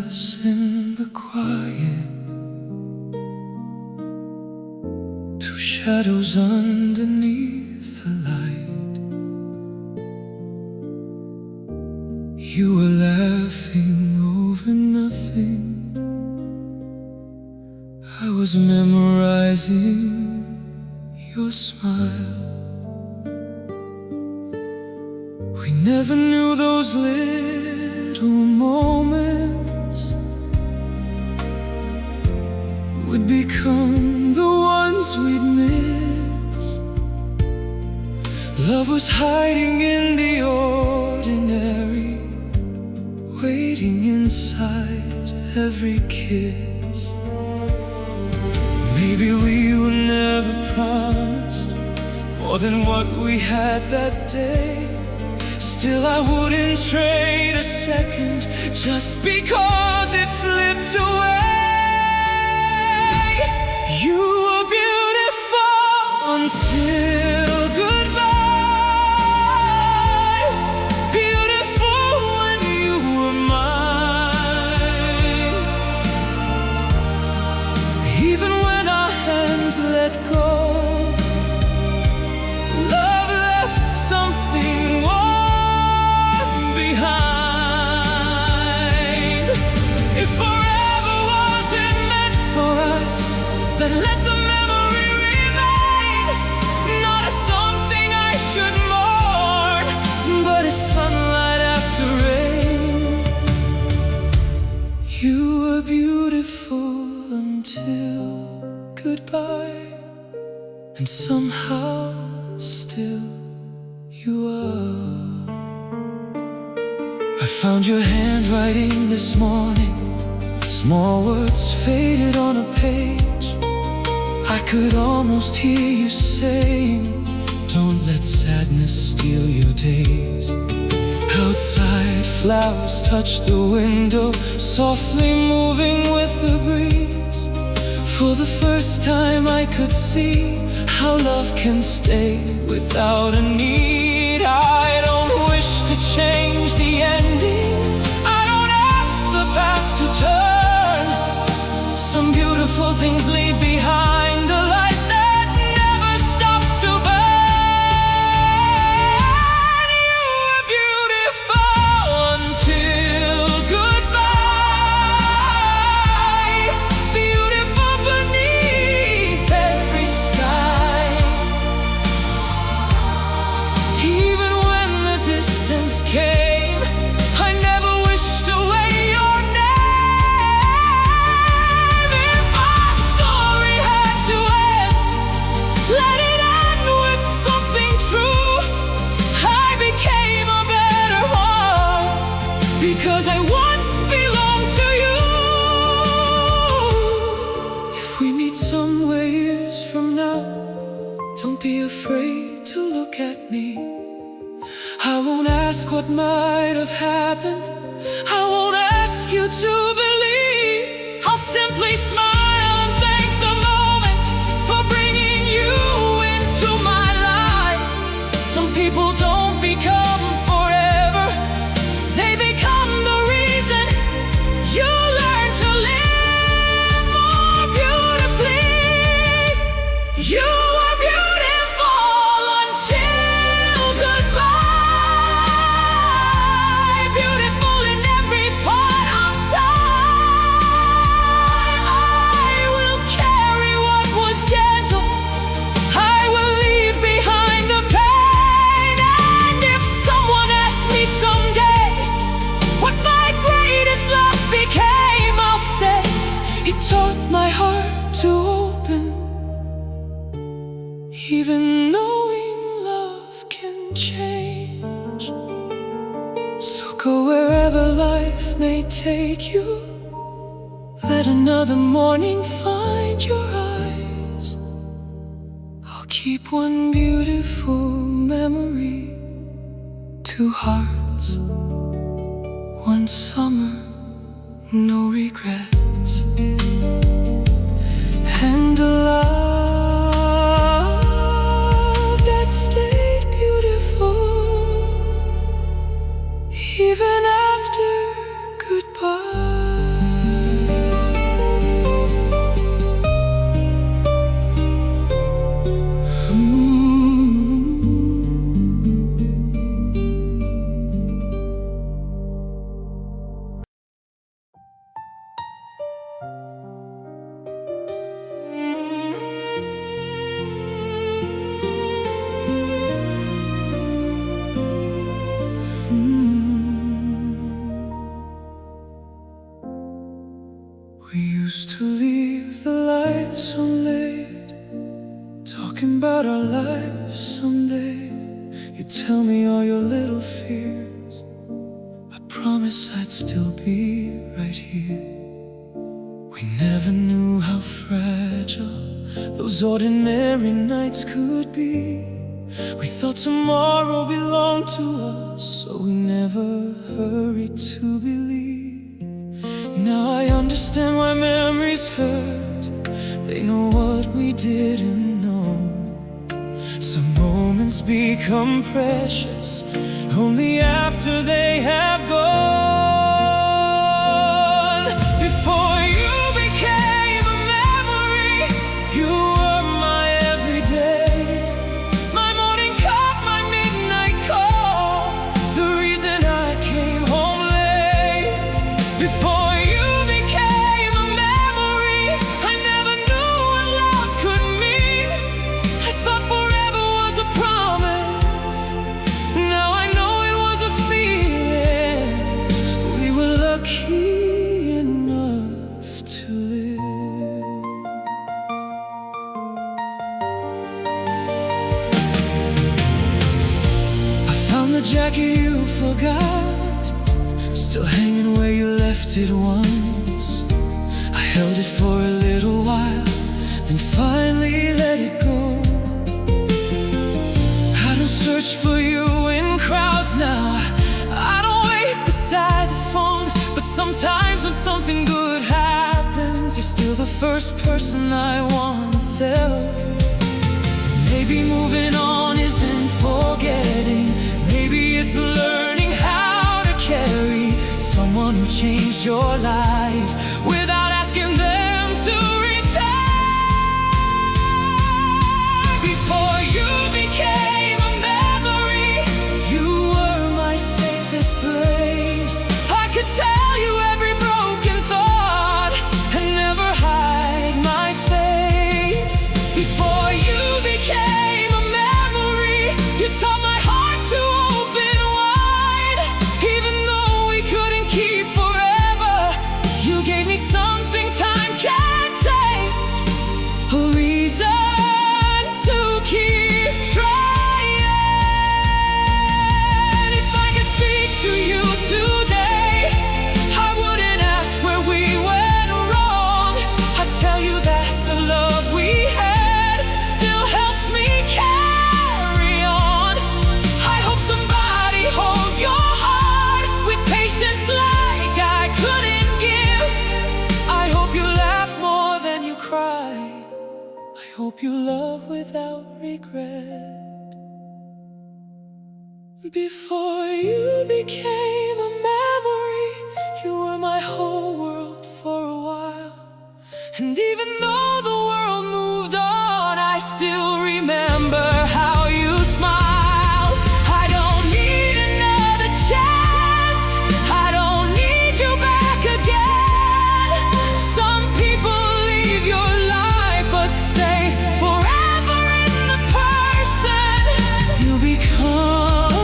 us in the quiet, two shadows underneath the light. You were laughing over nothing, I was memorizing your smile. We never knew those little moments would become the ones we'd miss. Love was hiding in the ordinary, waiting inside every kiss. Maybe we were never promised more than what we had that day. Still I wouldn't trade a second just because it slipped away. You were beautiful until goodbye, beautiful when you were mine. Even when our hands let go, love left something behind. If forever wasn't meant for us, then let the memory remain. Not as something I should mourn, but as sunlight after rain. You were beautiful until goodbye, and somehow still you are. I found your handwriting this morning, small words faded on a page. I could almost hear you saying, don't let sadness steal your days. Outside, flowers touch the window, softly moving with the breeze. For the first time I could see how love can stay without a need. I don't wish to change the ending, I don't ask the past to turn. Some beautiful things leave behind a light that never stops to burn. You were beautiful until goodbye, beautiful beneath every sky. Even when the distance came, I never wished away your name. If our story had to end, let it end with something true. I became a better heart because I once belonged to you. If we meet somewhere years from now, don't be afraid to look at me. I won't ask what might have happened, I won't ask you to believe. I'll simply smile and thank the moment for bringing you into my life. Some people don't become forever, they become the reason you learn to live more beautifully. You were beautiful until goodbye, beautiful in every part of time. I will carry what was gentle, I will leave behind the pain. And if someone asks me someday what my greatest love became, I'll say it taught my heart to open. Even knowing love can change, so go wherever life may take you. Let another morning find your eyes. I'll keep one beautiful memory, two hearts, one summer, no regrets, and a love that stayed beautiful even after goodbye. You'd tell me all your little fears. I promise I'd still be right here. We never knew how fragile those ordinary nights could be. We thought tomorrow belonged to us, so we never hurried to believe. Now I understand why memories hurt. They know what we didn't know. Some moments become precious only after they have gone. Before you became a memory, you were my everyday, my morning cup, my midnight call, the reason I came home late. Before you became a memory, I never knew what love could mean. I thought forever was a promise. Now I know it was a feeling. We were lucky enough to live. I found the jacket you forgot, still hanging where you left it once. I held it for a little while, then finally let it go. I don't search for you in crowds now. I don't wait beside the phone. But sometimes when something good happens, you're still the first person I want to tell. Maybe moving on isn't forgetting. Maybe it's learning how to carry someone who changed your life without asking them to return. Before you became a memory, you were my safest place. I could tell you every broken thought and never hide my face. Before you became a memory, you taught my heart to open wide. Even though we couldn't keep forever, you gave me something time can't take, a reason to keep trying. If I could speak to you today, I wouldn't ask where we went wrong. I'd tell you that the love we had still helps me carry on. I hope somebody holds your heart with patience like I couldn't give. I hope you laugh more than you cry. I hope you love without regret. Before you became a memory, you were my whole world for a while. And even though the world moved on, I still remember how you smiled. I don't need another chance. I don't need you back again. Some people leave your life but stay forever in the person you become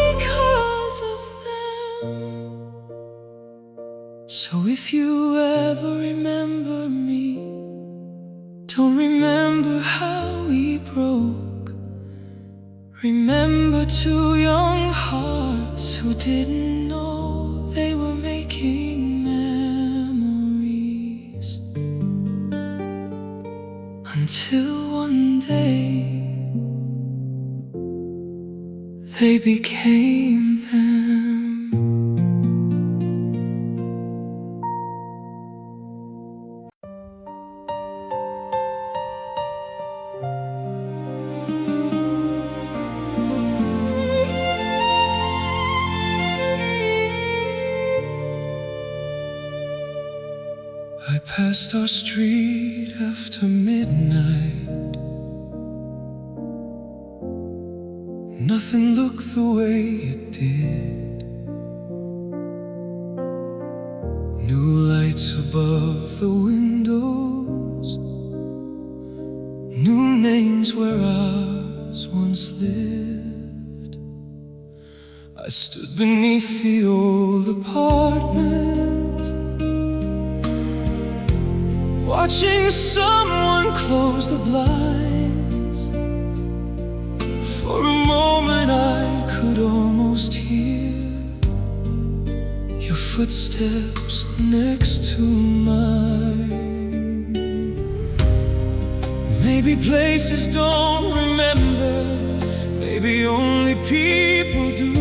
because of them. So if you ever remember me, don't remember how we broke. Remember two young hearts who didn't know they were making memories, until one day they became them. I passed our street after midnight. Nothing looked the way it did. New lights above the windows, new names where ours once lived. I stood beneath the old apartment, watching someone close the blinds. footsteps next to mine. Maybe places don't remember, maybe only people do.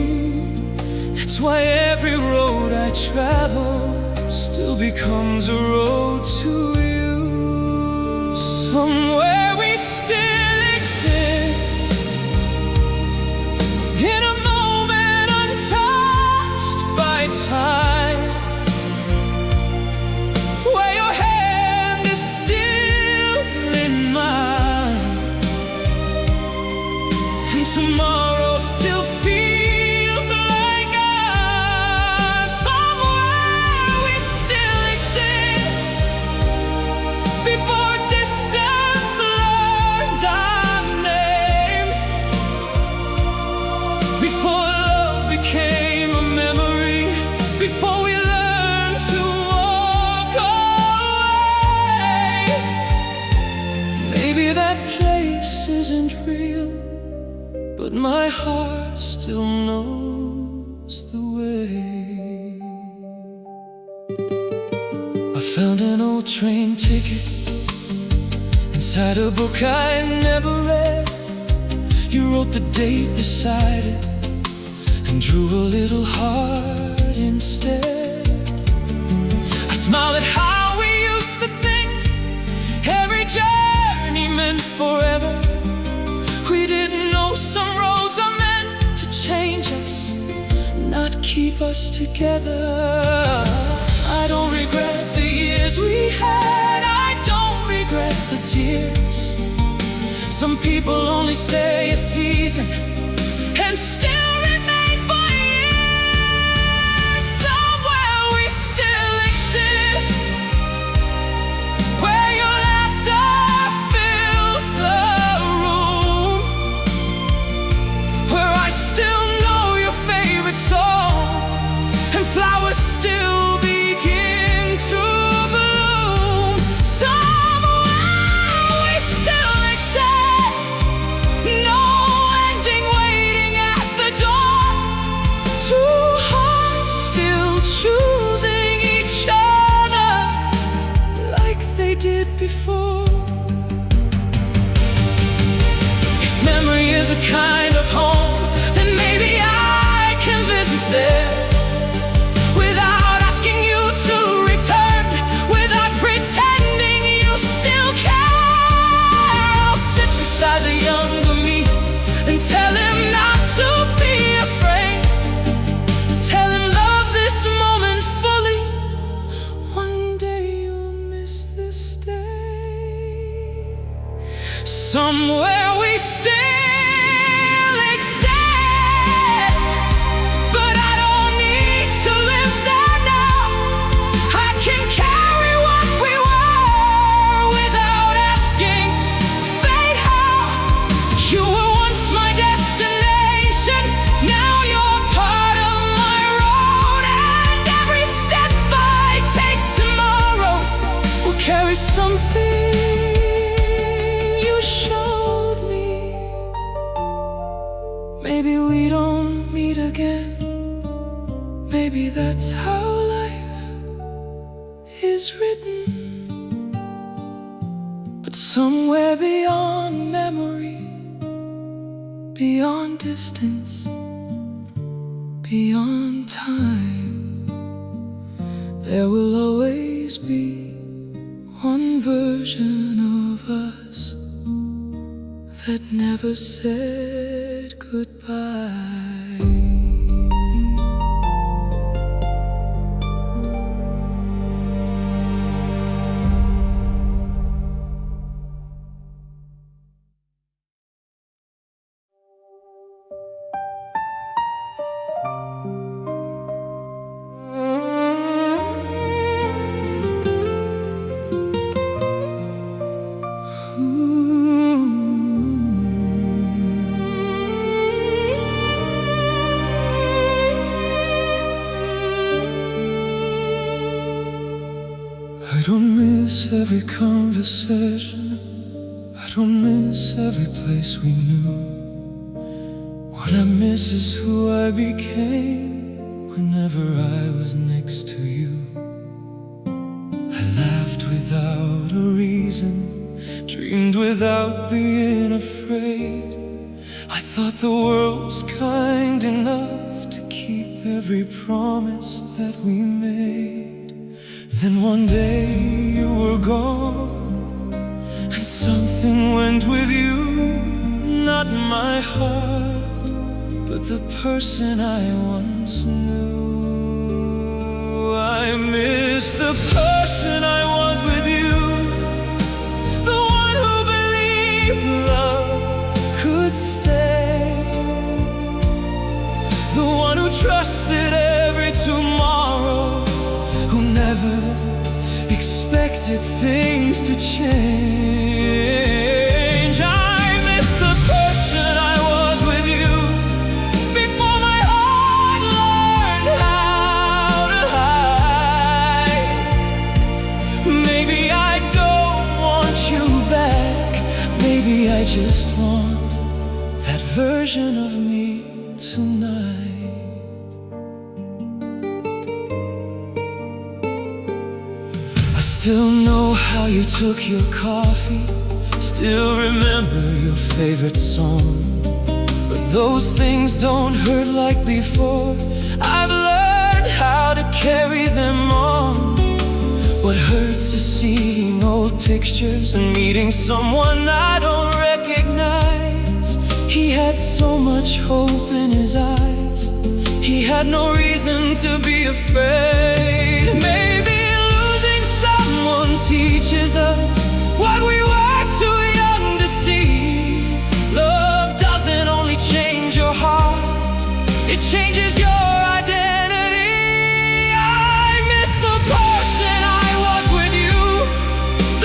That's why every road I travel still becomes a road to you. Somewhere we still exist, in a moment untouched by time, where your hand is still in mine, and tomorrow still feels like us. Somewhere we still exist, before distance learned our names, before love became a memory, before we learned to walk away. Maybe that place isn't real, but my heart still knows the way. I found an old train ticket inside a book I never read. You wrote the date beside it and drew a little heart instead. I smiled at how we used to think every journey meant forever. We didn't know some roads are meant to change us, not keep us together. I don't regret the years we had, I don't regret the tears. Some people only stay a season and still remain for years. Somewhere we still exist, where your laughter fills the room, where I still know your favorite song, and flowers still begin to bloom. Somewhere we still exist, no ending waiting at the door, two hearts still choosing each other like they did before. If memory is a kind of home, then maybe I can visit there, without asking you to return, without pretending you still care. I'll sit beside the younger me and tell him not to be afraid, tell him love this moment fully. One day you'll miss this day. Somewhere we still exist, but I don't need to live there now. I can carry what we were without asking fate how. You were once my destination, now you're part of my road, and every step I take tomorrow will carry something you showed me. Maybe we don't meet again, maybe that's how life is written. But somewhere beyond memory, beyond distance, beyond time, there will always be one version of us that never said goodbye. I don't miss every conversation, I don't miss every place we knew. What I miss is who I became whenever I was next to you. I laughed without a reason, dreamed without being afraid. I thought the world was kind enough to keep every promise that we made. Then one day you were gone, and something went with you. Not my heart, but the person I once knew. I miss the person I was with you, the one who believed love could stay, the one who trusted every tomorrow, who never expected things to change. I miss the person I was with you, before my heart learned how to hide. Maybe I don't want you back, maybe I just want that version of me tonight. I still know how you took your coffee, still remember your favorite song. But those things don't hurt like before. I've learned how to carry them on. What hurts is seeing old pictures and meeting someone I don't recognize. He had so much hope in his eyes, he had no reason to be afraid. Maybe losing someone teaches us what we were too young to see. Love doesn't only change your heart, it changes your identity. I miss the person I was with you,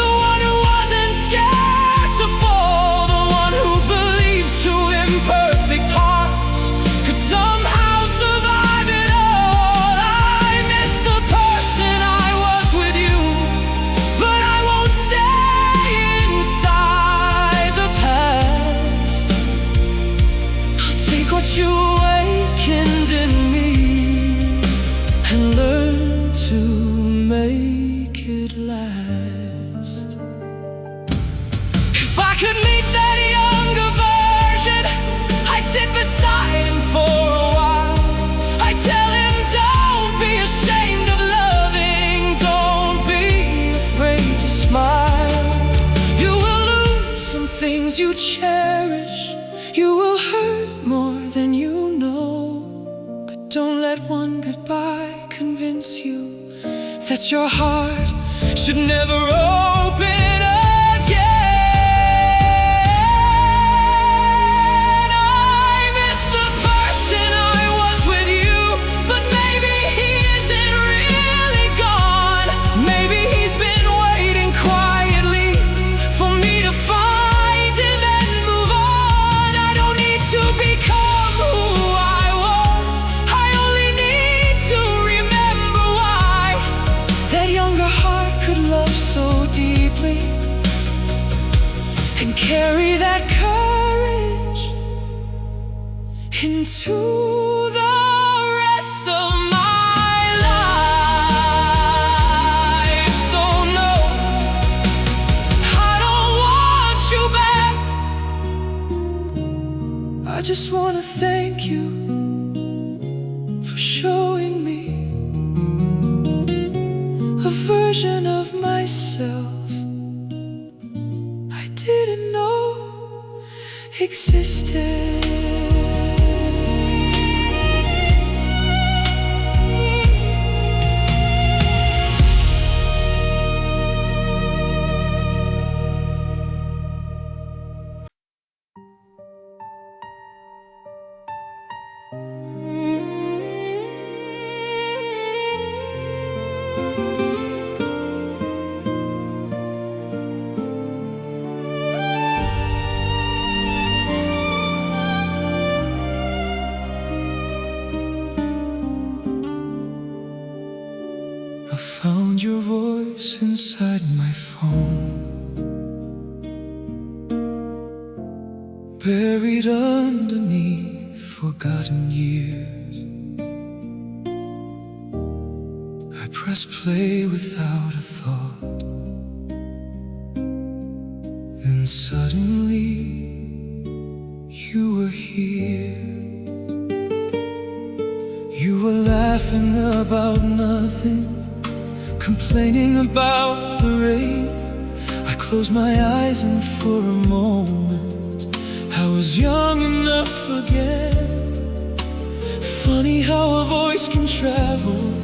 the one who wasn't scared to fall, the one who believed two imperfect hearts could somehow survive it all. I miss the person I was with you, but I won't stay inside the past. I'll take what you awakened in me and learn to make it last. If I could meet that younger version, I'd sit beside him for a while. I'd tell him, don't be ashamed of loving, don't be afraid to smile. You will lose some things you cherish, you will hurt more than you know. But don't let one goodbye convince you that your heart should never open again. I miss the person I was with you, but maybe he isn't really gone. Maybe he's been waiting quietly for me to find and then move on. I don't need to become who I was, I only need to remember why that younger heart could love so deeply and carry that courage into the rest of my life. So no, I don't want you back. I just want to thank you for showing me a version of myself I didn't know existed. I found your voice inside my phone, buried underneath forgotten years. press play without a thought. Then suddenly you were here. You were laughing about nothing, complaining about the rain. I closed my eyes and for a moment I was young enough again. Funny how a voice can travel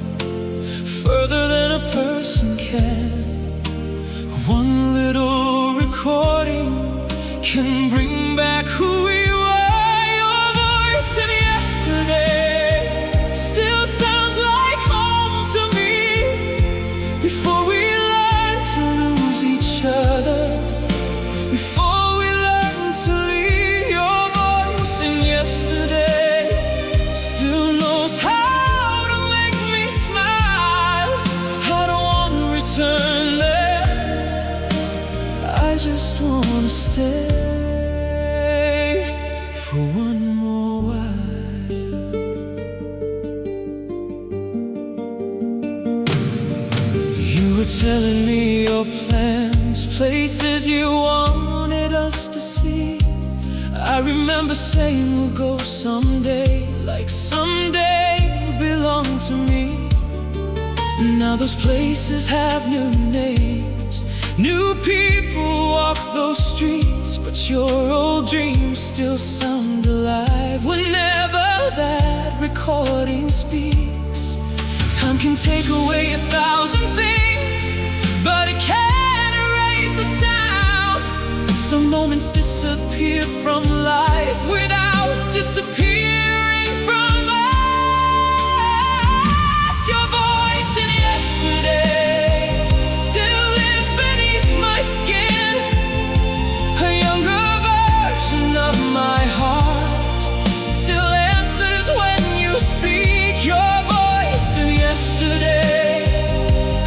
further than a person can. One little recording can bring back who we were. Your voice in yesterday still sounds like home to me. Before we learn to lose each other, before we learn to leave, your voice in yesterday still knows how to make me smile. I don't want to return there, I just want to stay for one more while. You were telling me your plans, places you wanted us to see. I remember saying we'll go someday, like someday will belong to me. Now those places have new names, new people walk those streets, but your old dreams still sound alive. Whenever that recording speaks, time can take away 1,000 things, but it can't erase the sound. Some moments disappear from life without disappearing from us. Your voice in yesterday still lives beneath my skin, a younger version of my heart still answers when you speak. Your voice in yesterday,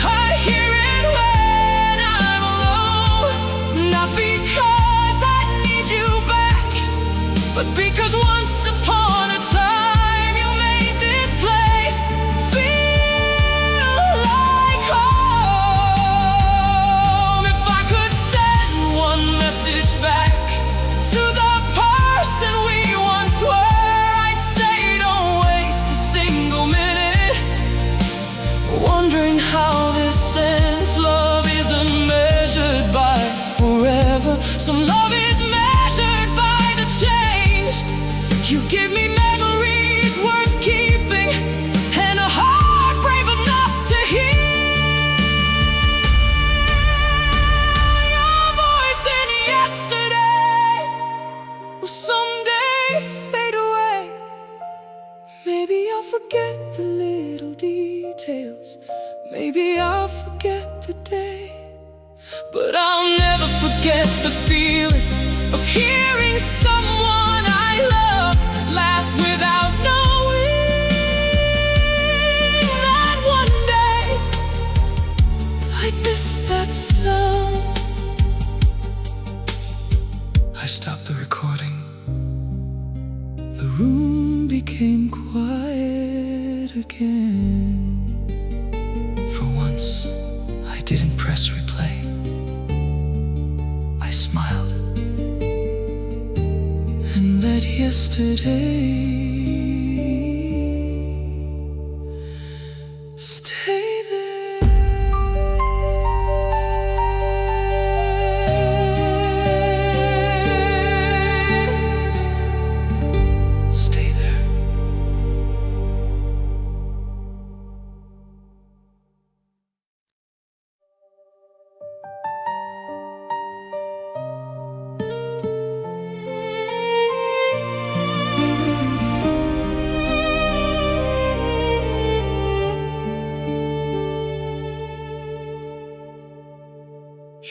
I hear it when I'm alone, not because I need you back, but because once upon a time you made this place feel like home. If I could send one message back to the person we once were, I'd say don't waste a single minute wondering how this ends. Love isn't measured by forever. Some love is measured by the change. You give me memories worth keeping and a heart brave enough to hear. Your voice in yesterday will someday fade away. Maybe I'll forget the little details, maybe I'll forget the day, but I'll never forget the feeling of hearing someone I love laugh without knowing that one day I'd miss that sound. I stopped the recording. The room became quiet again. For once, I didn't press replay. I smiled and let yesterday stay there. Stay there.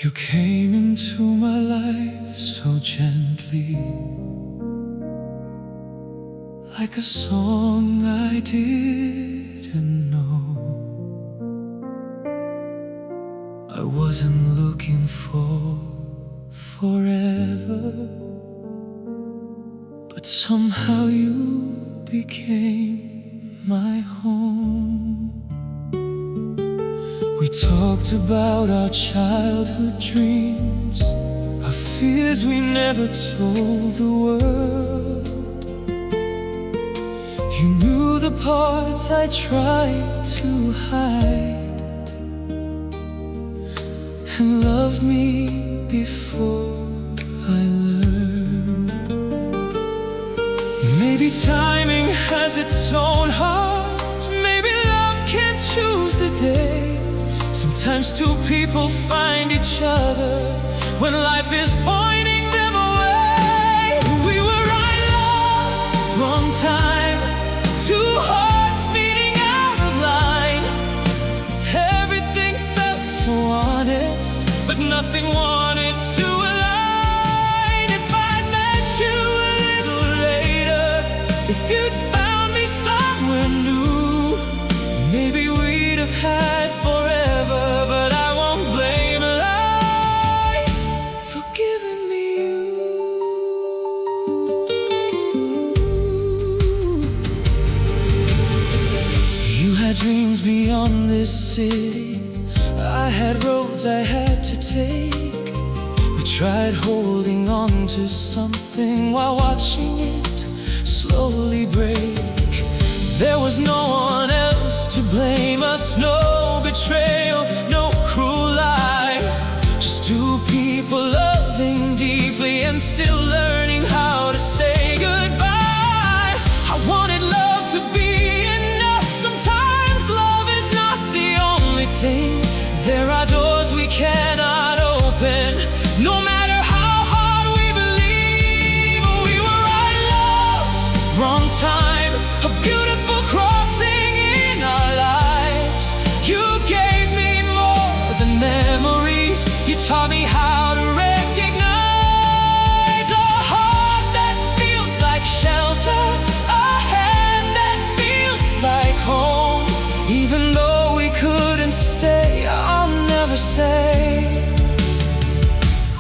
You came into my life so gently, like a song I didn't know. I wasn't looking for forever, but somehow you became my home. talked about our childhood dreams, our fears we never told the world. You knew the parts I tried to hide, and loved me before I learned. Maybe timing has its own heart, maybe love can't choose the day. Sometimes two people find each other when life is pointing them away. We were right love, wrong time, two hearts beating out of line. Everything felt so honest, but nothing wanted to align. If I'd met you a little later, if you'd found me somewhere new, maybe we'd have had forever. But I won't blame life for giving me you. You had dreams beyond this city, I had roads I had to take. We tried holding on to something while watching it slowly break. There was no one else to blame us, no betrayal, no cruel lie. Just two people loving deeply and still learning how to say goodbye. I wanted love to be enough. Sometimes love is not the only thing. There are doors we cannot open, no matter how hard we believe. We were right love, wrong time, a beautiful crossing in our lives. You gave me more than memories, you taught me how to recognize a heart that feels like shelter, a hand that feels like home. Even though we couldn't stay, I'll never say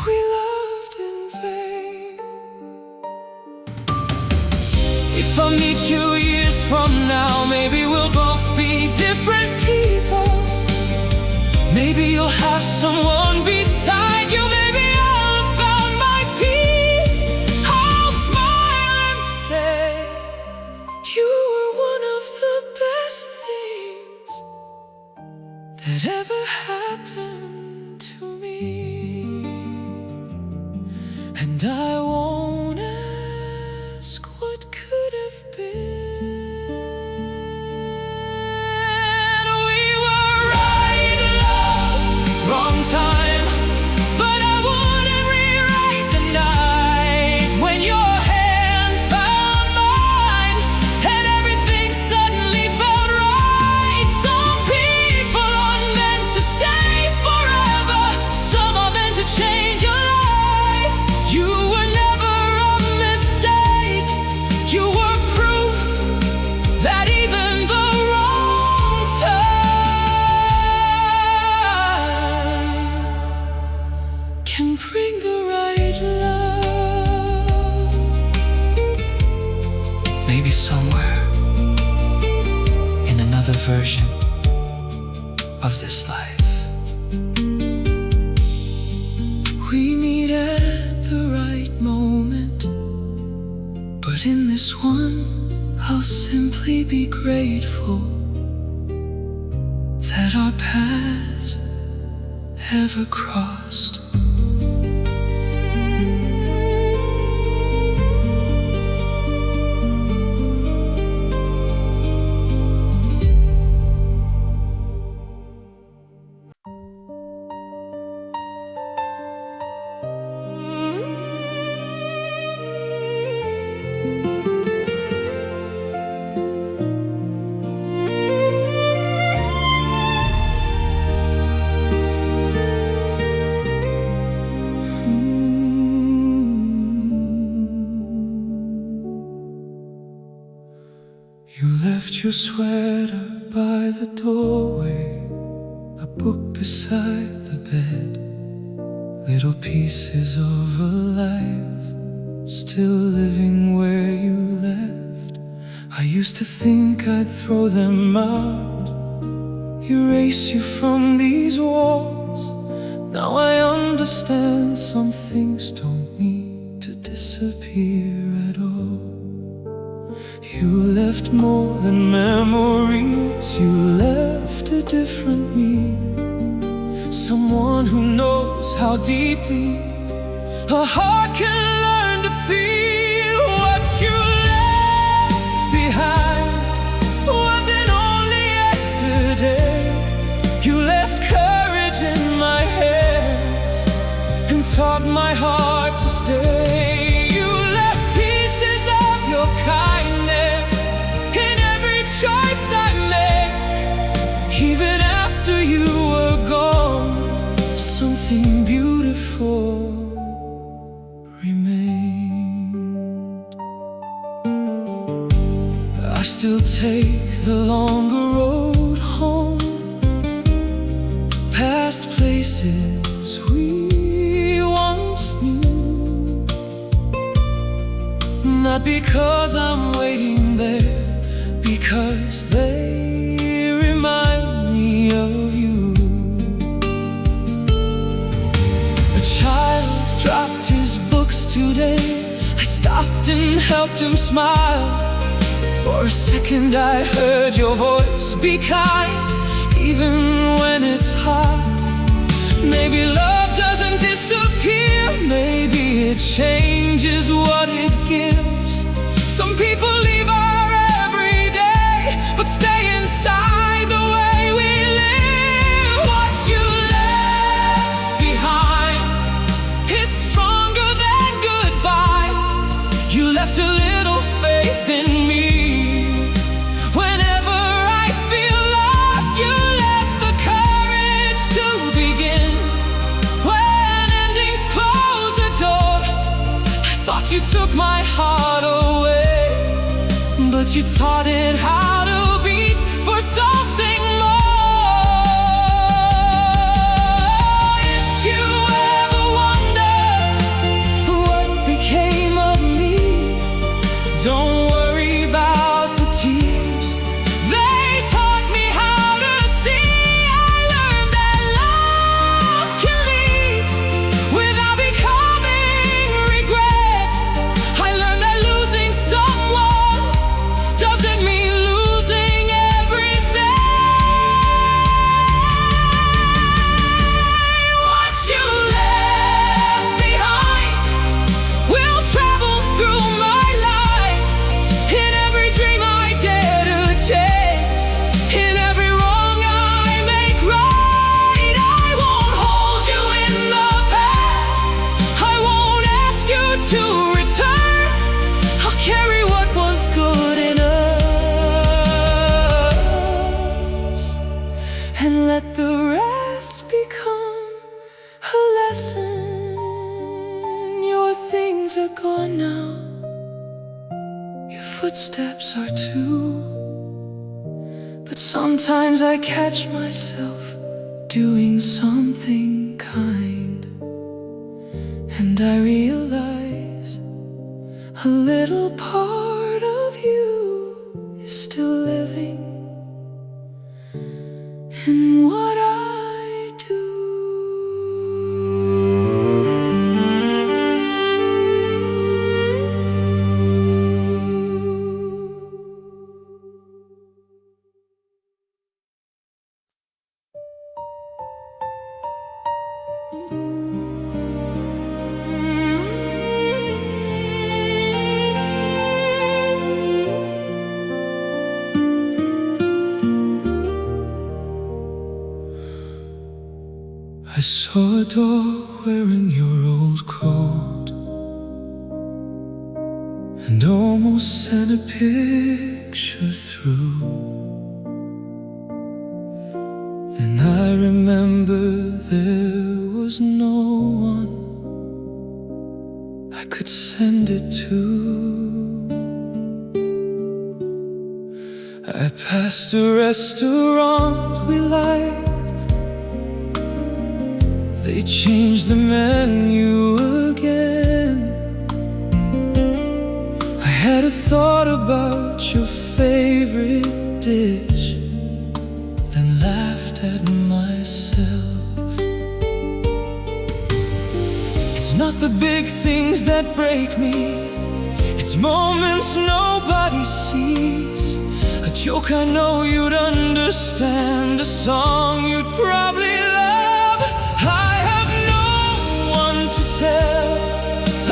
we loved in vain. If I meet you years from now, maybe we'll both be different people. Maybe you'll have someone beside you, maybe I'll have found my peace. I'll smile and say you were one of the best things that ever happened to me. And I won't ask what could have been. We were right love, wrong time, but I wouldn't rewrite the night when your hand found mine and everything suddenly felt right. Some people are meant to stay forever, some are meant to change your life. You were never a mistake, you were proof that even the wrong time can bring the right love. Maybe somewhere in another version of this life, we meet at the right moment. But in this one, I'll simply be grateful that our paths ever crossed. You left your sweater by the doorway, a book beside the bed, little pieces of a life still living where you left. I used to think I'd throw them out, erase you from these walls. Now I understand some things don't need to disappear at all. You left more than memories, you left a different me. Someone who knows how deeply a heart can learn to feel. What you left behind wasn't only yesterday. You left courage in my hands and taught my heart to stay. You left pieces of your kindness in every choice I make. Even after you were gone, something beautiful remained. I still take the longer road home, past places we once knew. Not because I'm waiting there, because they remind me of you. A child dropped his books today. I stopped and helped him smile. For a second I heard your voice, be kind, even when it's hard. Maybe love doesn't disappear, maybe it changes what it gives. Some people leave our every day, but stay inside the way we live. What you left behind is stronger than goodbye. You left a little faith in me. Whenever I feel lost, you left the courage to begin. When endings close the door, I thought you took my heart away, but you taught it how to beat for something more. If you ever wonder what became of me, don't worry about the tears. They taught me how to see. I learned that love can leave without becoming regret. I learned that losing someone doesn't mean losing everything. What you left behind will travel through my life. In every dream I dare to chase, in every wrong I make right. I won't hold you in the past, I won't ask you to return. I'll carry what was good in us and let the rest become a lesson. Your things are gone now, your footsteps are too. But sometimes I catch myself doing something kind, and I realize a little part of you is still living in what I do. I saw a dog wearing your old coat and almost sent a picture through. Then I remember there was no one I could send it to. I passed a restaurant we liked. They changed the menu again. I had a thought about your favorite dish, then laughed that break me. It's moments nobody sees, a joke I know you'd understand, a song you'd probably love. I have no one to tell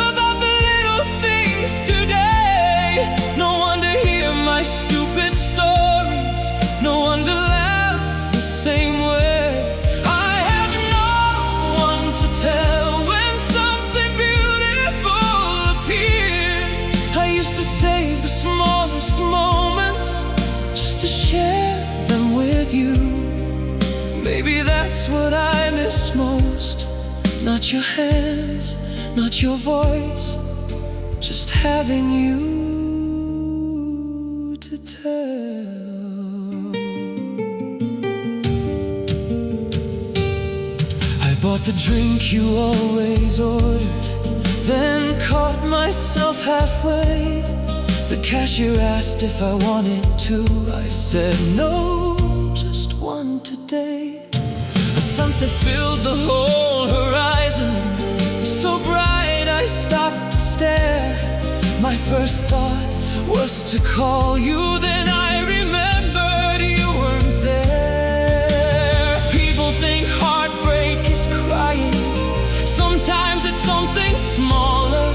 about the little things today, no one to hear my stupid stories, no one to laugh the same way. I have no one to tell when something beautiful appears. I used to save the smallest moments just to share them with you. Maybe that's what I miss most. Not your hands, not your voice, just having you to tell. I bought the drink you always ordered, then caught myself halfway. The cashier asked if I wanted two. I said no, just one today. The sunset filled the whole horizon, so bright I stopped to stare. My first thought was to call you, then I remembered you weren't there. People think heartbreak is crying, sometimes it's something smaller,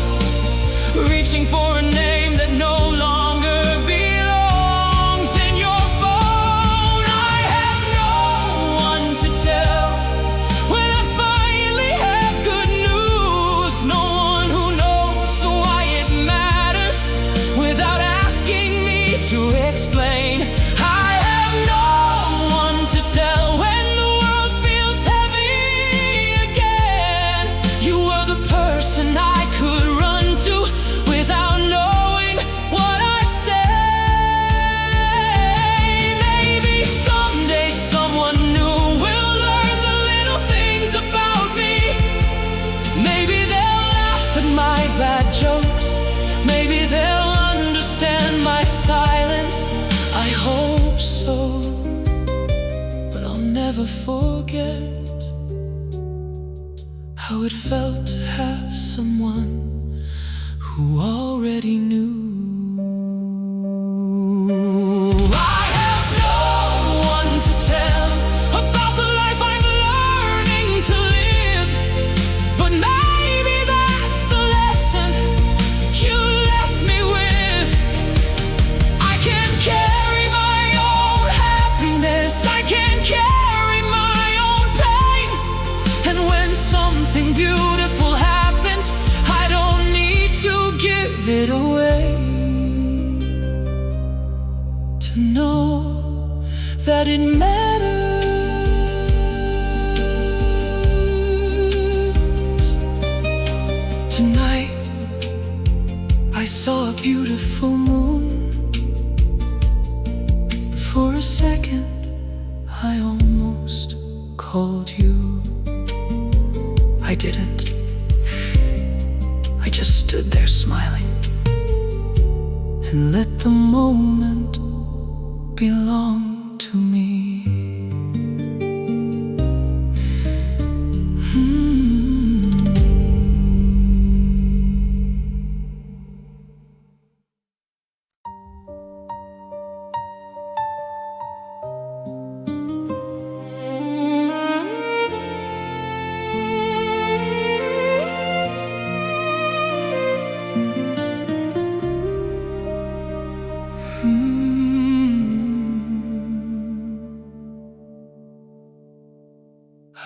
reaching for a name that no longer belongs in your phone. I have no one to tell when I finally have good news, no one who knows why it matters without asking me to explain. I have no one to tell when the world feels heavy again. You were the person I could run to without knowing what I'd say. Maybe someday someone new will learn the little things about me. Maybe they'll laugh at my bad jokes, maybe they'll understand my silence. I hope so, but I'll never forget how it felt to have someone who already knew. I have no one to tell about the life I'm learning to live, but maybe that's the lesson you left me with. I can carry my own happiness, I can carry my own pain, and when something beautiful happens, I don't need to give it away. To know that it matters. Tonight I saw a beautiful moon. For a second I almost called you. I didn't. I just stood there smiling and let the moment belong to me.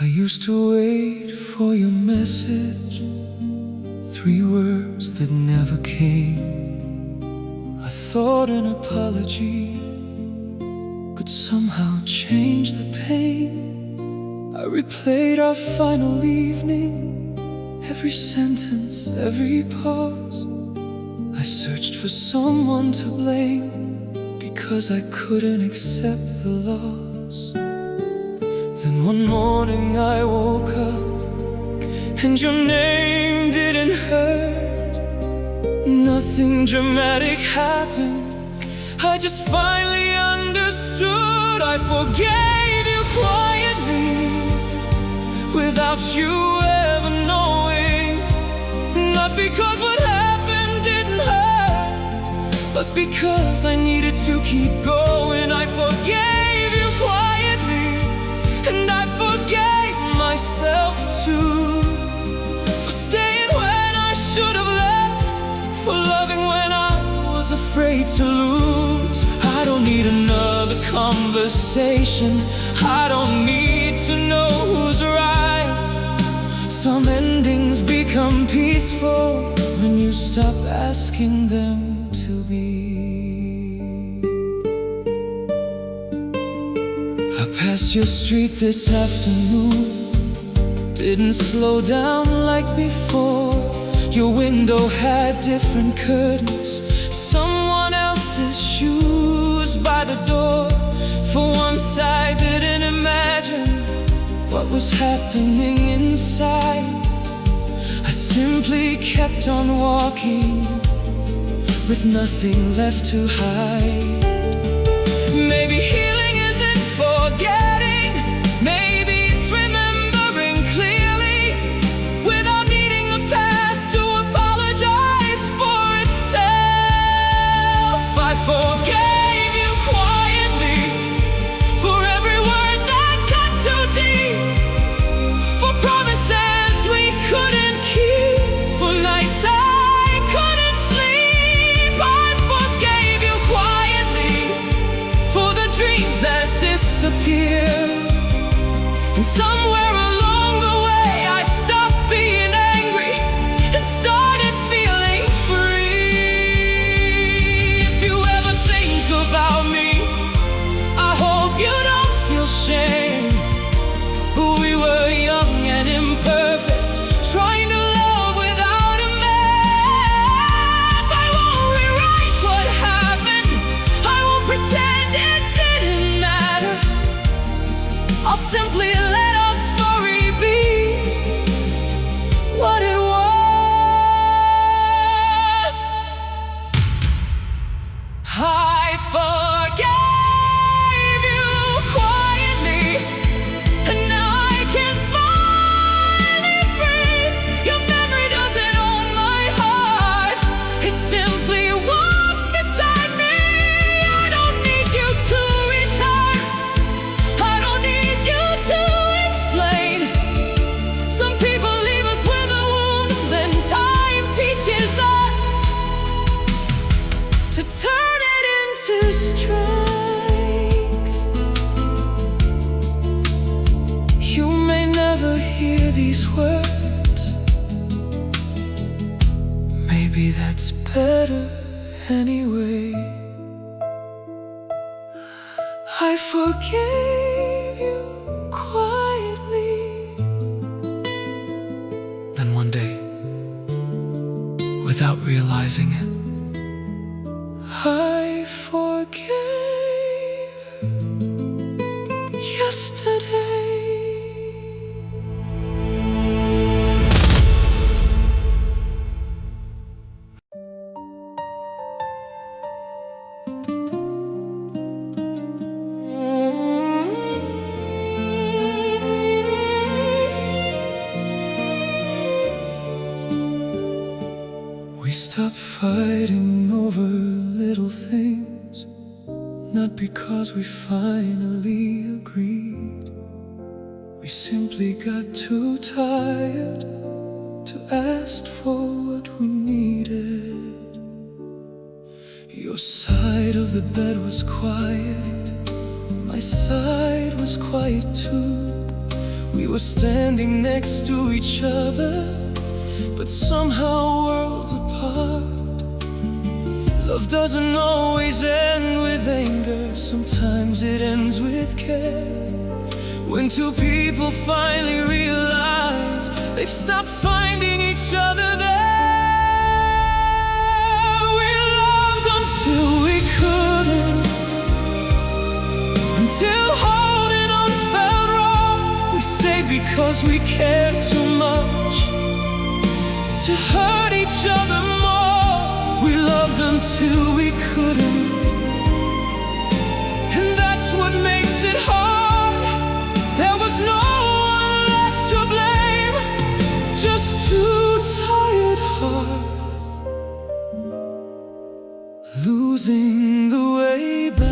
I used to wait for your message, 3 words that never came. I thought an apology could somehow change the pain. I replayed our final evening, every sentence, every pause. I searched for someone to blame because I couldn't accept the loss. Then one morning I woke up and your name didn't hurt. Nothing dramatic happened, I just finally understood. I forgave you quietly without you ever knowing. Not because what but because I needed to keep going, I forgave you quietly, and I forgave myself too, for staying when I should have left, for loving when I was afraid to lose. I don't need another conversation, I don't need to know who's right. Some endings become peaceful when you stop asking them to be. I passed your street this afternoon, didn't slow down like before. Your window had different curtains, someone else's shoes by the door. For once I didn't imagine what was happening inside. I simply kept on walking with nothing left to hide. Maybe healing isn't forgetting, maybe it's remembering clearly, without needing the past to apologize for itself. I forgave you quietly for every word that cut too deep, for promises we couldn't keep, for nights I couldn't sleep. I forgave you quietly for the dreams that disappeared. And somewhere along the way I stopped being angry and started feeling free. If you ever think about me, I hope you don't feel shame. We were young and imperfect, trying to love without a map. I won't rewrite what happened, I won't pretend it didn't matter. I'll simply let our story be what it was. I forgave you quietly, and now I can finally breathe. Your memory doesn't own my heart, it simply walks beside me. I don't need you to return, I don't need you to explain. Some people leave us with a wound, then time teaches us to turn it into strength. You may never hear these words, maybe that's better anyway. I forgave you quietly. Then one day, without realizing it, I forgave yesterday. We stopped fighting over little things, not because we finally agreed. We simply got too tired to ask for what we needed. Your side of the bed was quiet, my side was quiet too. We were standing next to each other, but somehow worlds apart. Love doesn't always end with anger, sometimes it ends with care. When two people finally realize they've stopped finding each other there. We loved until we couldn't, until holding on felt wrong. We stayed because we cared too much to hurt each other more. We loved until we couldn't, and that's what makes it hard. There was no one left to blame, just two tired hearts. losing the way back.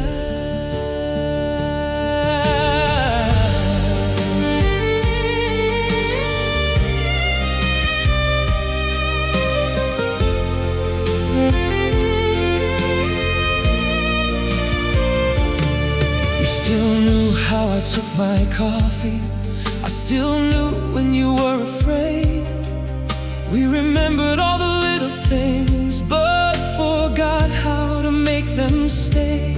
You still knew how I took my coffee. I still knew when you were afraid. We remembered all the little things, but forgot how to make them stay.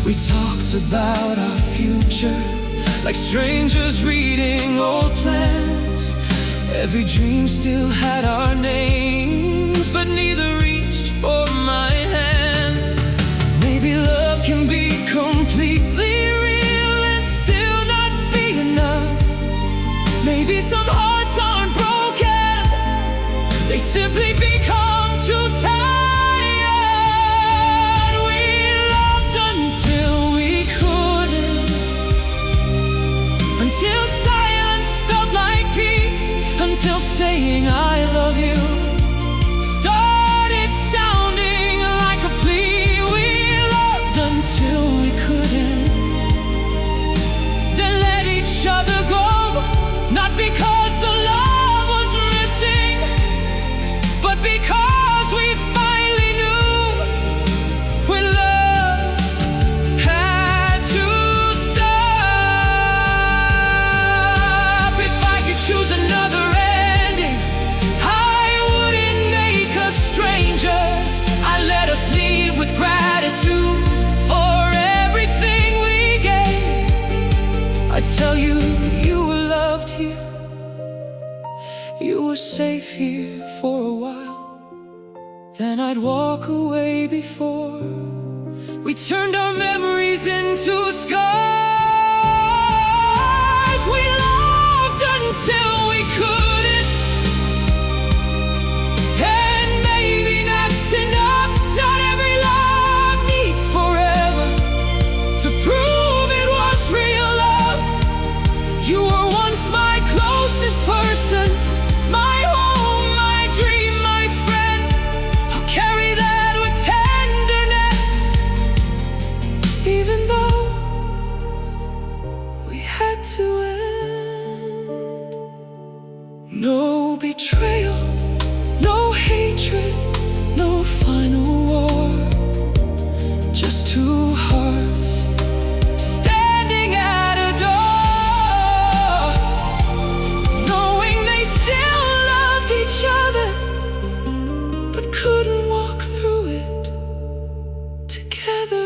We talked about our future, like strangers reading old plans. Every dream still had our names, but neither reached for my hand. Maybe love can be completely real and still not be enough. Maybe some hearts aren't broken, they simply become too tired. We loved until we couldn't, until silence felt like peace, until saying I love you started sounding like a plea. We loved until we couldn't, then let each other go. Not because the love was missing, but because we finally knew when love had to stop. If I could choose another ending, I wouldn't make us strangers. I'd let us leave with gratitude for everything we gave. I'd tell you, you were loved here, you were safe here for a while. Then I'd walk away before we turned our memories into scars. We loved until we couldn't, and maybe that's enough. Not every love needs forever to prove it was real love. You were once my closest person, my home, my dream, my friend. I'll carry that with tenderness, even though we had to end. No betrayal, no hatred, no final war. Just two hearts standing at a door, knowing they still loved each other, but couldn't walk through it together.